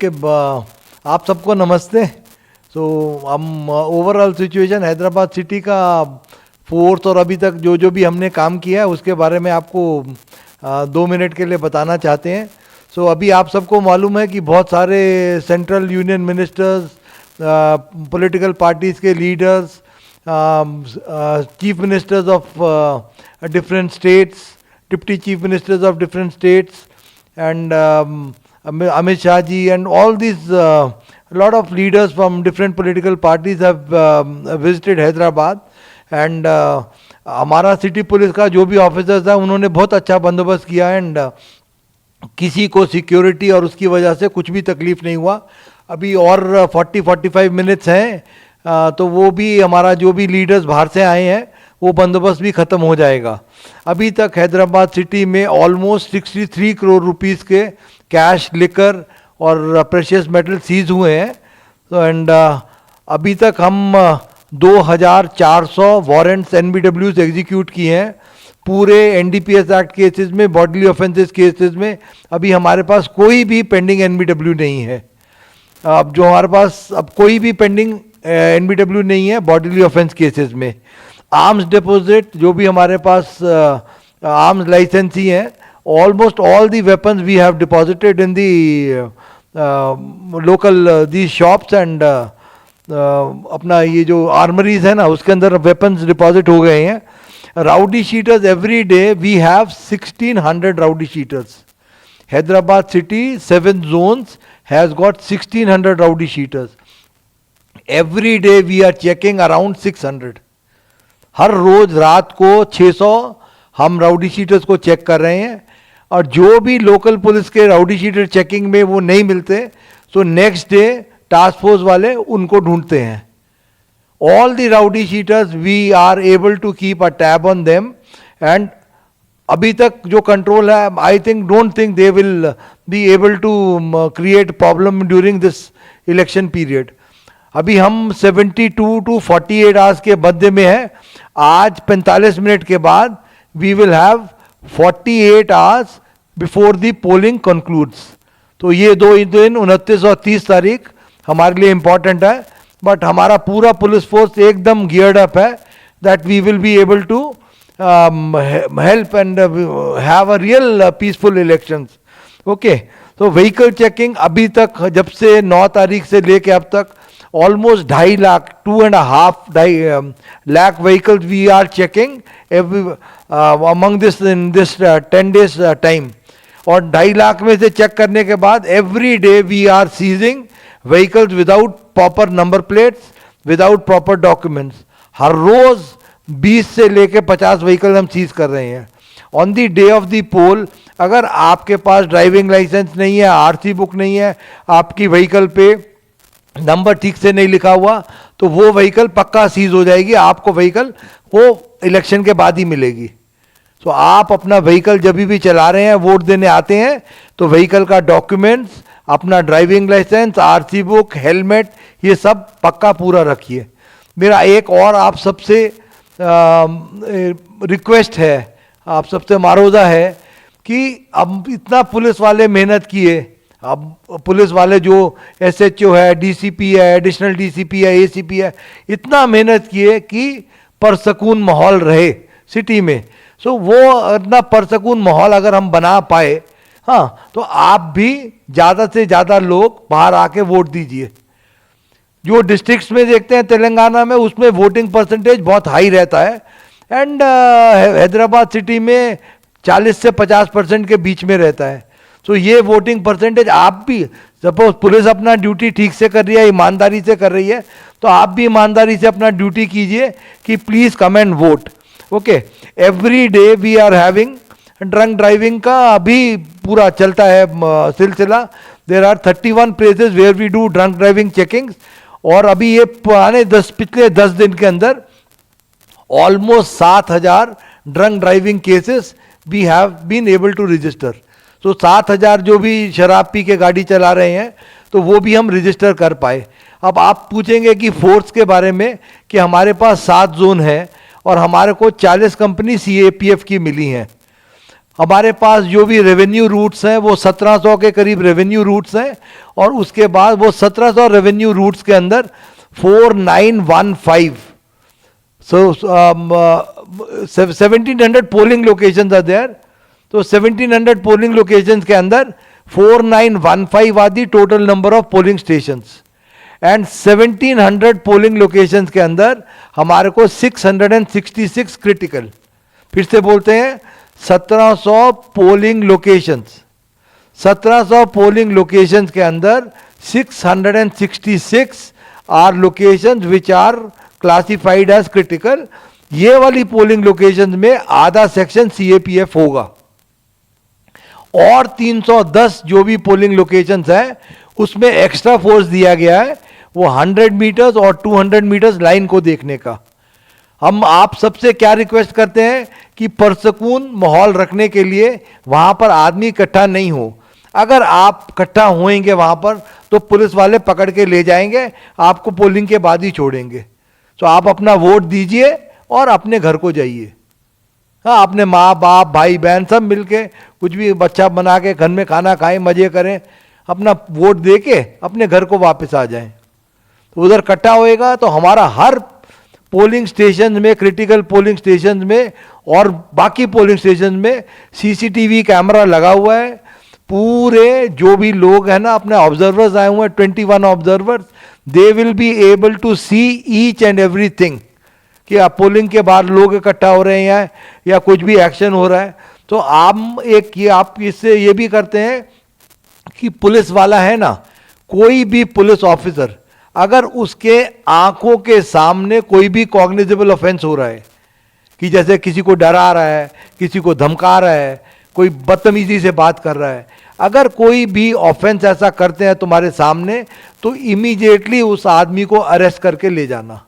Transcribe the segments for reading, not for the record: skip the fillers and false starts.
Okay, आप सबको नमस्ते। सो हम ओवरऑल सिचुएशन हैदराबाद सिटी का फोर्स और अभी तक जो जो भी हमने काम किया है उसके बारे में आपको 2 मिनट के लिए बताना चाहते हैं। सो अभी आप सबको मालूम है कि बहुत सारे central union ministers, political parties के leaders, chief ministers of different states, deputy chief ministers of different states and Amit Shah ji and all these lot of leaders from different political parties have visited Hyderabad and हमारा city police का जो भी officers है उन्होंने बहुत अच्छा बंदोबस्त किया एंड किसी को सिक्योरिटी और उसकी वजह से कुछ भी तकलीफ नहीं हुआ। अभी और 40-45 मिनट्स हैं तो वो भी हमारा जो भी लीडर्स बाहर से आए हैं वो बंदोबस्त भी ख़त्म हो जाएगा। अभी तक हैदराबाद सिटी में ऑलमोस्ट 63 करोड़ रुपीस के कैश, लिकर और प्रेशियस मेटल सीज हुए हैं। तो एंड अभी तक हम 2400 वारंट्स NBWs एग्जीक्यूट किए हैं। पूरे NDPS एक्ट केसेस में, बॉडीली ऑफेंसेस केसेस में अभी हमारे पास कोई भी पेंडिंग NBW नहीं है। अब जो हमारे पास अब कोई भी पेंडिंग NBW नहीं है बॉडीली ऑफेंस केसेस में। आर्म्स डिपॉजिट जो भी हमारे पास आर्म्स लाइसेंस ही हैं, almost all the weapons we have deposited in the local the shops and अपना ये जो आर्मरीज है ना उसके अंदर वेपन्स डिपॉजिट हो गए हैं। Rowdy sheeters every day we have 1600 rowdy sheeters. Hyderabad city 7 zones has got 1600 rowdy sheeters. Every day we are checking around 600। हर रोज रात को 600 हम राउडी शीटर्स को चेक कर रहे हैं और जो भी लोकल पुलिस के राउडी शीटर चेकिंग में वो नहीं मिलते तो नेक्स्ट डे टास्क फोर्स वाले उनको ढूंढते हैं। All the rowdy sheeters we are able to keep a tab on them and अभी तक जो कंट्रोल है, I think don't think they will be able to create problem during this election period. अभी हम 72 to 48 आवर्स के मध्य में है। आज 45 मिनट के बाद we will have 48 hours before the polling concludes. तो ये 2 दिन 29 और 30 तारीख हमारे लिए इम्पॉर्टेंट है, बट हमारा पूरा पुलिस फोर्स एकदम गियर्ड अप है that we will be able to help and have a real peaceful elections. Okay, तो व्हीकल चेकिंग अभी तक जब से 9 तारीख से लेके अब तक almost 2.5 lakh, 2.5 lakh vehicles we are checking every among this in this 10 days time। और 2.5 लाख में से चेक करने के बाद every day we are seizing vehicles without proper number plates, without proper documents। हर रोज 20 से लेके 50 व्हीकल हम सीज कर रहे हैं। On the day of the poll अगर आपके पास ड्राइविंग लाइसेंस नहीं है, RC बुक नहीं है, आपकी व्हीकल पे नंबर ठीक से नहीं लिखा हुआ तो वो व्हीकल पक्का सीज हो जाएगी। आपको व्हीकल वो इलेक्शन के बाद ही मिलेगी। तो आप अपना व्हीकल जब भी चला रहे हैं, वोट देने आते हैं तो व्हीकल का डॉक्यूमेंट्स, अपना driving licence, RC book, helmet, ये सब पक्का पूरा रखिए। मेरा एक और आप सबसे रिक्वेस्ट है, आप सबसे मारोजा है कि अब इतना पुलिस वाले मेहनत किए, अब पुलिस वाले जो SHO है, DCP है, एडिशनल DCP है, ACP है, इतना मेहनत किए कि परसकून माहौल रहे सिटी में। सो वो इतना परसकून माहौल अगर हम बना पाए, हाँ, तो आप भी ज़्यादा से ज़्यादा लोग बाहर आके वोट दीजिए। जो डिस्ट्रिक्ट्स में देखते हैं तेलंगाना में, उसमें वोटिंग परसेंटेज बहुत हाई रहता है एंड हैदराबाद सिटी में 40 से 50% के बीच में रहता है। तो ये वोटिंग परसेंटेज आप भी, सपोज पुलिस अपना ड्यूटी ठीक से कर रही है, ईमानदारी से कर रही है, तो आप भी ईमानदारी से अपना ड्यूटी कीजिए कि please come and vote. Okay, every day we are having drunk driving का अभी पूरा चलता है सिलसिला। There are 31 places where we do drunk driving checkings और अभी ये पिछले 10 दिन के अंदर almost 7000 drunk driving cases we have been able to register. तो 7000 जो भी शराब पी के गाड़ी चला रहे हैं तो वो भी हम रजिस्टर कर पाए। अब आप पूछेंगे कि फोर्स के बारे में कि हमारे पास 7 जोन है और हमारे को 40 कंपनी CAPF की मिली हैं। हमारे पास जो भी रेवेन्यू रूट्स हैं वो 1700 के करीब रेवेन्यू रूट्स हैं, और उसके बाद वो 1700 रेवेन्यू रूट्स के अंदर 4915, so 1700 polling locations are there. तो 1700 पोलिंग लोकेशंस के अंदर 4915 are the total number of polling stations, and 1700 polling locations के अंदर हमारे को 666 क्रिटिकल. फिर से बोलते हैं, 1700 पोलिंग लोकेशंस, 1700 पोलिंग लोकेशंस के अंदर 666 are locations which are classified as critical. ये वाली पोलिंग लोकेशंस में आधा सेक्शन सीएपीएफ होगा, और 310 जो भी पोलिंग लोकेशंस है उसमें एक्स्ट्रा फोर्स दिया गया है, वो 100 मीटर्स और 200 मीटर्स लाइन को देखने का. हम आप सबसे क्या रिक्वेस्ट करते हैं कि पुरसकून माहौल रखने के लिए वहां पर आदमी इकट्ठा नहीं हो. अगर आप इकट्ठा होएंगे वहां पर तो पुलिस वाले पकड़ के ले जाएंगे, आपको पोलिंग के बाद ही छोड़ेंगे. तो आप अपना वोट दीजिए और अपने घर को जाइए. हाँ, अपने माँ बाप भाई बहन सब मिलके कुछ भी बच्चा बना के घर में खाना खाएं, मजे करें, अपना वोट दे के अपने घर को वापस आ जाएं. तो उधर इकट्ठा होएगा तो हमारा हर पोलिंग स्टेशन में, क्रिटिकल पोलिंग स्टेशन में और बाकी पोलिंग स्टेशन में सीसीटीवी कैमरा लगा हुआ है. पूरे जो भी लोग हैं ना, अपने ऑब्जर्वर्स आए हुए हैं, 21 observers, they will be able to see each and everything कि आप पोलिंग के बाद लोग इकट्ठा हो रहे हैं या कुछ भी एक्शन हो रहा है. तो आप इससे ये भी करते हैं कि पुलिस वाला है ना, कोई भी पुलिस ऑफिसर अगर उसके आंखों के सामने कोई भी कॉग्निजेबल ऑफेंस हो रहा है, कि जैसे किसी को डरा रहा है, किसी को धमका रहा है, कोई बदतमीजी से बात कर रहा है, अगर कोई भी ऑफेंस ऐसा करते हैं तुम्हारे सामने, तो इमीडिएटली उस आदमी को अरेस्ट करके ले जाना.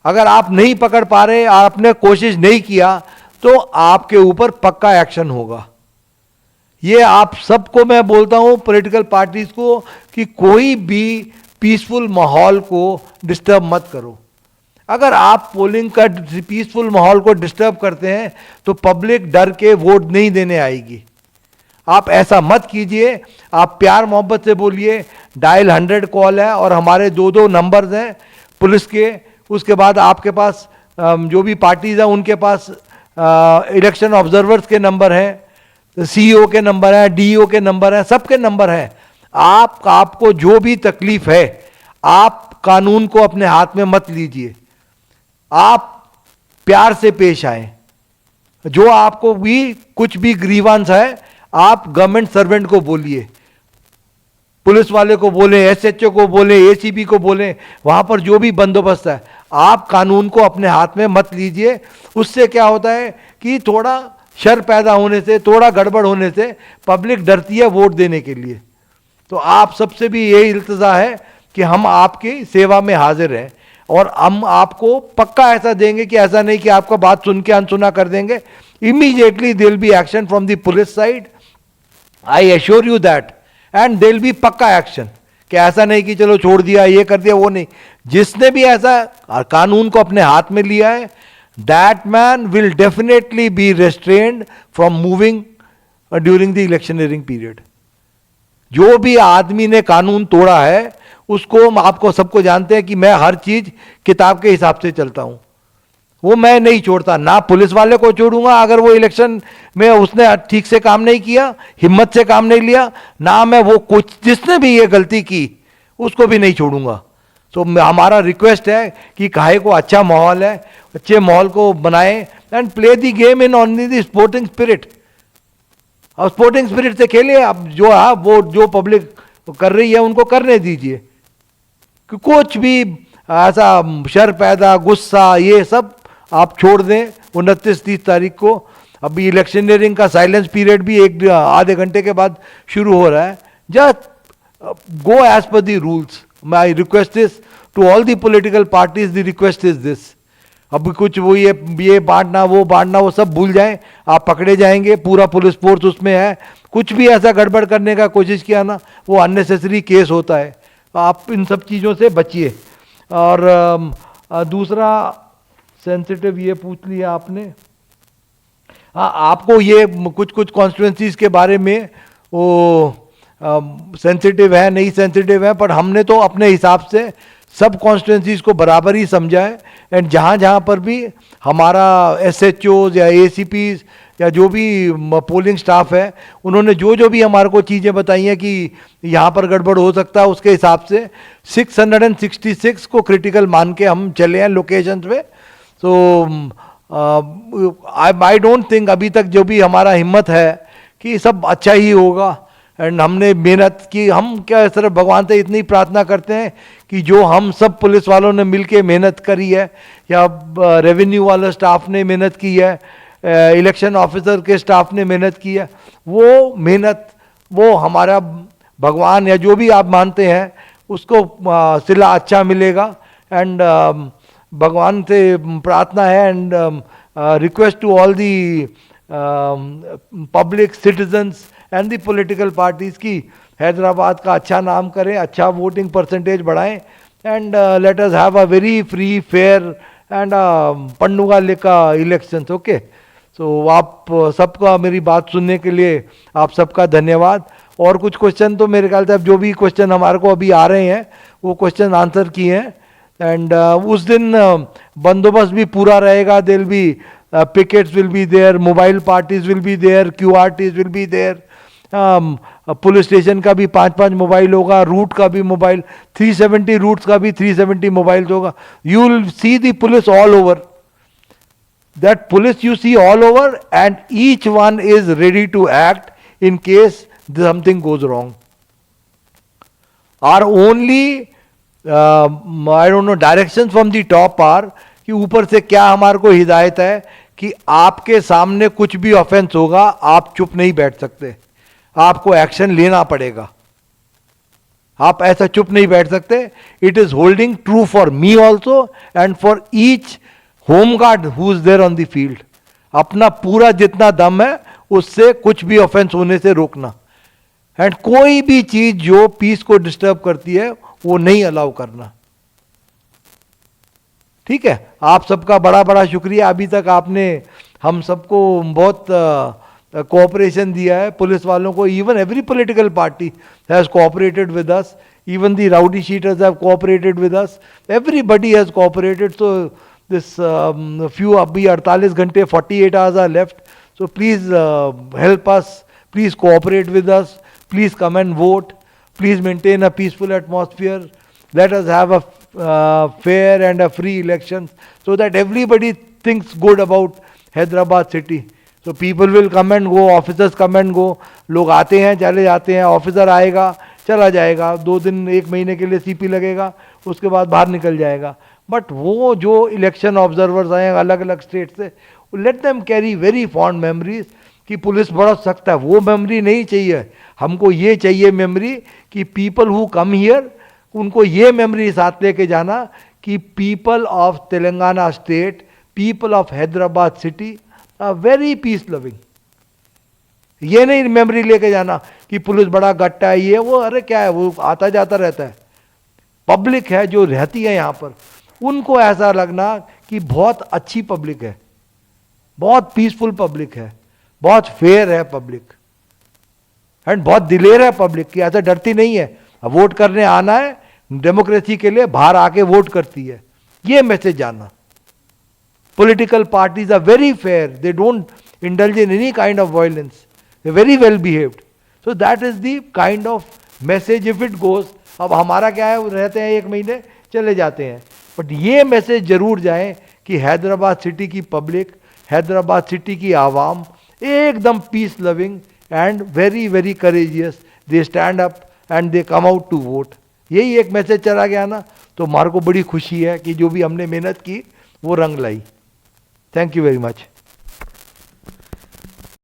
अगर आप नहीं पकड़ पा रहे, आपने कोशिश नहीं किया, तो आपके ऊपर पक्का एक्शन होगा. ये आप सबको मैं बोलता हूं, पॉलिटिकल पार्टीज को, कि कोई भी पीसफुल माहौल को डिस्टर्ब मत करो. अगर आप पोलिंग का पीसफुल माहौल को डिस्टर्ब करते हैं तो पब्लिक डर के वोट नहीं देने आएगी. आप ऐसा मत कीजिए. आप प्यार मोहब्बत से बोलिए. डायल 100 कॉल है और हमारे 2 नंबर्स हैं पुलिस के. उसके बाद आपके पास जो भी पार्टीज हैं उनके पास इलेक्शन ऑब्जर्वर्स के नंबर हैं, सीईओ के नंबर हैं, डीईओ के नंबर हैं, सबके नंबर हैं. आपको जो भी तकलीफ है, आप कानून को अपने हाथ में मत लीजिए. आप प्यार से पेश आए. जो आपको भी कुछ भी ग्रीवांस है, आप गवर्नमेंट सर्वेंट को बोलिए, पुलिस वाले को बोले, एसएचओ को बोले, एसीपी को बोले, वहां पर जो भी बंदोबस्त है, आप कानून को अपने हाथ में मत लीजिए. उससे क्या होता है कि थोड़ा शर पैदा होने से, थोड़ा गड़बड़ होने से पब्लिक डरती है वोट देने के लिए. तो आप सबसे भी यही इल्तजा है कि हम आपकी सेवा में हाजिर हैं, और हम आपको पक्का ऐसा देंगे कि ऐसा नहीं कि आपका बात सुन के अनसुना कर देंगे. Immediately there will be action from the police side, I assure you that. And there will be पक्का एक्शन, कि ऐसा नहीं कि चलो छोड़ दिया, ये कर दिया, वो नहीं. जिसने भी ऐसा कानून को अपने हाथ में लिया है, that man will definitely be restrained from moving during the electioneering period. जो भी आदमी ने कानून तोड़ा है उसको, आपको सबको जानते हैं कि मैं हर चीज किताब के हिसाब से चलता हूं. वो मैं नहीं छोड़ता. ना पुलिस वाले को छोड़ूंगा अगर वो इलेक्शन में उसने ठीक से काम नहीं किया, हिम्मत से काम नहीं लिया, ना मैं वो कुछ जिसने भी ये गलती की उसको भी नहीं छोड़ूंगा. तो हमारा रिक्वेस्ट है कि काहे को अच्छा माहौल है, अच्छे माहौल को बनाए and play the game in only the sporting spirit. और स्पोर्टिंग स्पिरिट से खेलिए. अब जो है वो जो पब्लिक कर रही है उनको करने दीजिए. कि कुछ भी ऐसा शर पैदा, गुस्सा, ये सब आप छोड़ दें. 29-30 तारीख को अभी इलेक्शनरिंग का साइलेंस पीरियड भी आधे घंटे के बाद शुरू हो रहा है. Just go as per the rules. My request is to all the political parties, the request is this. अब कुछ वो ये बांटना वो सब भूल जाएं. आप पकड़े जाएंगे, पूरा पुलिस फोर्स उसमें है. कुछ भी ऐसा गड़बड़ करने का कोशिश किया ना, वो अननेसेसरी केस होता है. आप इन सब चीज़ों से बचिए. और दूसरा सेंसिटिव ये पूछ लिया आपने, हाँ, आपको ये कुछ कुछ कॉन्स्टिट्यूंसीज के बारे में वो सेंसिटिव है नहीं सेंसिटिव है, पर हमने तो अपने हिसाब से सब कॉन्स्टिट्यूंसीज को बराबर ही समझा है। एंड जहाँ जहाँ पर भी हमारा SHOs या ACPs या जो भी पोलिंग स्टाफ है, उन्होंने जो जो भी हमारे को चीज़ें बताई हैं कि यहाँ पर गड़बड़ हो सकता है, उसके हिसाब से 666 को क्रिटिकल मान के हम चले हैं लोकेशंस पे। सो आई डोंट थिंक अभी तक जो भी हमारा हिम्मत है कि सब अच्छा ही होगा। एंड हमने मेहनत की, हम क्या सिर्फ भगवान से इतनी प्रार्थना करते हैं कि जो हम सब पुलिस वालों ने मिलके मेहनत करी है, या रेवेन्यू वाला स्टाफ ने मेहनत की है, इलेक्शन ऑफिसर के स्टाफ ने मेहनत की है, वो मेहनत वो हमारा भगवान या जो भी आप मानते हैं उसको सिला अच्छा मिलेगा। एंड भगवान से प्रार्थना है and request to all the public citizens and the political parties की हैदराबाद का अच्छा नाम करें, अच्छा वोटिंग परसेंटेज बढ़ाएं, and let us have a very free fair and पन्नुगा लेका इलेक्शंस। ओके, सो आप सबका मेरी बात सुनने के लिए आप सबका धन्यवाद। और कुछ क्वेश्चन तो मेरे ख्याल से अब जो भी क्वेश्चन हमारे को अभी आ रहे हैं वो क्वेश्चन आंसर किए हैं। एंड उस दिन बंदोबस्त भी पूरा रहेगा, दिल भी pickets will be there, mobile parties will be there, QRTs will be there, police station का भी 5-5 मोबाइल होगा, रूट का भी मोबाइल, 370 रूट्स का भी 370 मोबाइल्स होगा। You will see the police all over, that police you see all over and each one is ready to act in case something goes wrong. Or only I don't know direction from the top or कि ऊपर से क्या हमारे को हिदायत है कि आपके सामने कुछ भी ऑफेंस होगा, आप चुप नहीं बैठ सकते, आपको एक्शन लेना पड़ेगा, आप ऐसा चुप नहीं बैठ सकते। It is holding true for me also and for each home guard who is there on the field. अपना पूरा जितना दम है उससे कुछ भी ऑफेंस होने से रोकना, एंड कोई भी चीज जो पीस को डिस्टर्ब करती है वो नहीं अलाउ करना। ठीक है, आप सबका बड़ा बड़ा शुक्रिया। अभी तक आपने हम सबको बहुत कोऑपरेशन दिया है, पुलिस वालों को। Even every political party has cooperated with us, even the rowdy sheeters have cooperated with us, everybody has cooperated. So this few अभी 48 घंटे 48 hours are left, so please help us, please cooperate with us, please come and vote, please maintain a peaceful atmosphere, let us have a fair and a free elections so that everybody thinks good about Hyderabad city. So people will come and go, officers come and go, लोग आते हैं चले जाते हैं, officer आएगा चला जाएगा, 2 दिन 1 महीने के लिए CP लगेगा, उसके बाद बाहर निकल जाएगा। बट वो जो इलेक्शन ऑब्जर्वर्स आए अलग अलग स्टेट से, let them carry very fond memories कि पुलिस बड़ा सख्त है, वो मेमोरी नहीं चाहिए हमको। ये चाहिए मेमोरी कि पीपल हु कम हियर, उनको ये मेमोरी साथ लेके जाना कि people of Telangana state, people of Hyderabad city are very peace loving. ये नहीं मेमोरी लेके जाना कि पुलिस बड़ा गट्टा है ये वो, अरे क्या है वो आता जाता रहता है। पब्लिक है जो रहती है यहाँ पर, उनको ऐसा लगना कि बहुत अच्छी पब्लिक है, बहुत पीसफुल पब्लिक है, बहुत फेयर है पब्लिक, एंड बहुत दिलेर है पब्लिक की, ऐसा डरती नहीं है। अब वोट करने आना है डेमोक्रेसी के लिए, बाहर आके वोट करती है, ये मैसेज जाना। Political parties are very fair, they don't indulge in any kind of violence, they very well behaved. So that is the kind of message if it goes. अब हमारा क्या है, रहते हैं 1 महीने चले जाते हैं, बट ये मैसेज जरूर जाए कि हैदराबाद सिटी की पब्लिक, हैदराबाद सिटी की आवाम एकदम peace loving and very very courageous, they stand up and they come out to vote. यही एक मैसेज चला गया ना, तो हमारे को बड़ी खुशी है कि जो भी हमने मेहनत की वो रंग लाई। Thank you very much.